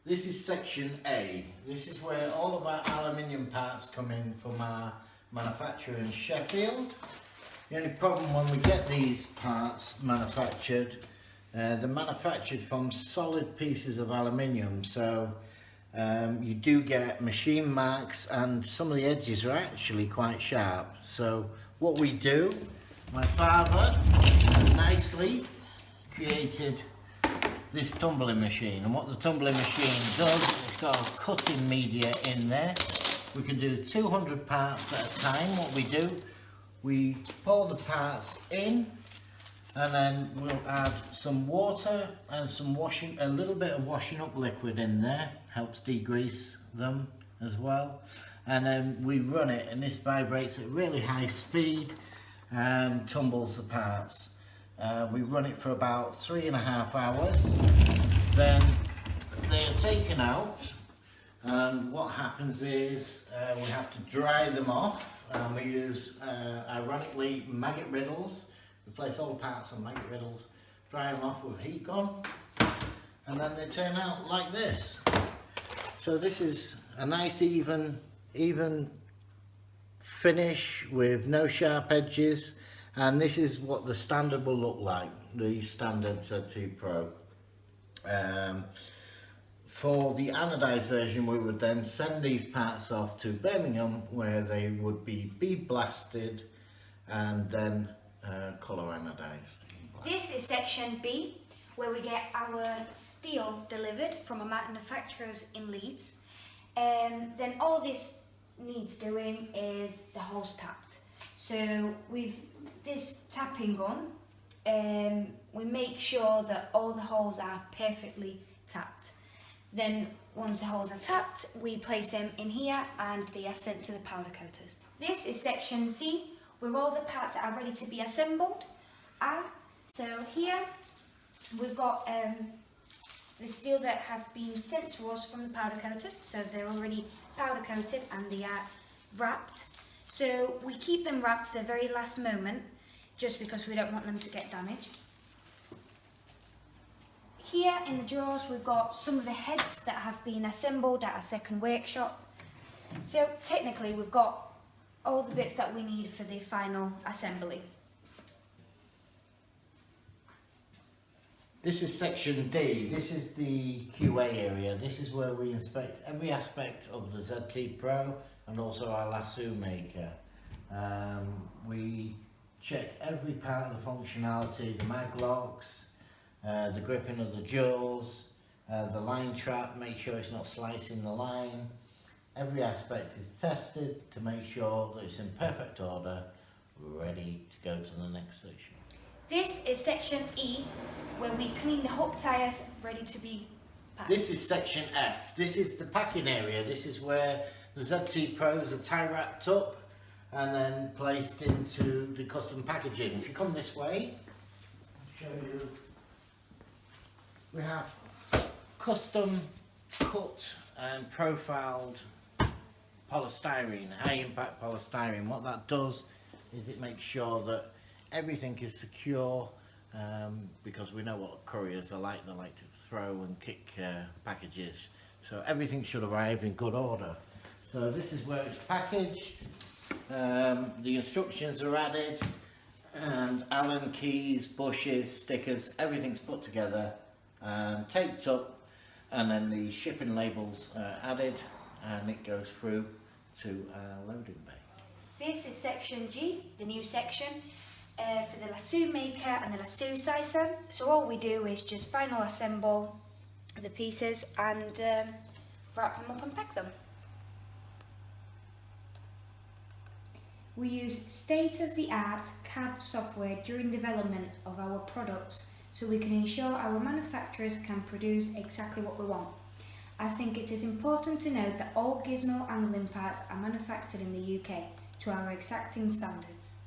This is section A. This is where all of our aluminium parts come in from our manufacturer in Sheffield. The only problem when we get these parts manufactured, they're manufactured from solid pieces of aluminium, so you do get machine marks and some of the edges are actually quite sharp. So what we do, my father has nicely created this tumbling machine, and what the tumbling machine does, it's got a cutting media in there. We can do 200 parts at a time. What we do, we pour the parts in, and then we'll add some water and some a little bit of washing up liquid in there, helps degrease them as well, and then we run it, and this vibrates at really high speed and tumbles the parts. We run it for about 3.5 hours, then they're taken out, and what happens is we have to dry them off, and we use ironically maggot riddles. Replace all the parts on maggot riddles, dry them off with heat gun, and then they turn out like this. So this is a nice even finish with no sharp edges, and this is what the standard will look like, the standard ZT Pro. For the anodized version, we would then send these parts off to Birmingham, where they would be bead blasted and then colour anodized. This is section B, where we get our steel delivered from a manufacturers in Leeds. Then all this needs doing is the holes tapped. So with this tapping gun, we make sure that all the holes are perfectly tapped. Then once the holes are tapped, we place them in here and they are sent to the powder coaters. This is section C, where all the parts that are ready to be assembled are. So here we've got the steel that have been sent to us from the powder coaters, so they're already powder coated and they are wrapped. So we keep them wrapped to the very last moment, just because we don't want them to get damaged. Here in the drawers we've got some of the heads that have been assembled at a second workshop. So technically we've got all the bits that we need for the final assembly. This is section D. This is the QA area. This is where we inspect every aspect of the ZT Pro and also our lasso maker. We check every part of the functionality, the mag locks, the gripping of the jaws, the line trap, make sure it's not slicing the line. Every aspect is tested to make sure that it's in perfect order, ready to go to the next section. This is section E, where we clean the hook tires, ready to be packed. This is section F. This is the packing area. This is where the ZT Pros are tie wrapped up and then placed into the custom packaging. If you come this way, I'll show you. We have custom cut and profiled polystyrene, high impact polystyrene. What that does is it makes sure that everything is secure, because we know what couriers are like. They like to throw and kick packages. So everything should arrive in good order. So this is where it's packaged. The instructions are added, and Allen keys, bushes, stickers, everything's put together and taped up, and then the shipping labels are added and it goes through to our loading bay. This is section G, the new section for the lasso maker and the lasso sizer. So all we do is just final assemble the pieces and wrap them up and pack them. We use state-of-the-art CAD software during development of our products, so we can ensure our manufacturers can produce exactly what we want. I think it is important to note that all Gizmo Angling parts are manufactured in the UK to our exacting standards.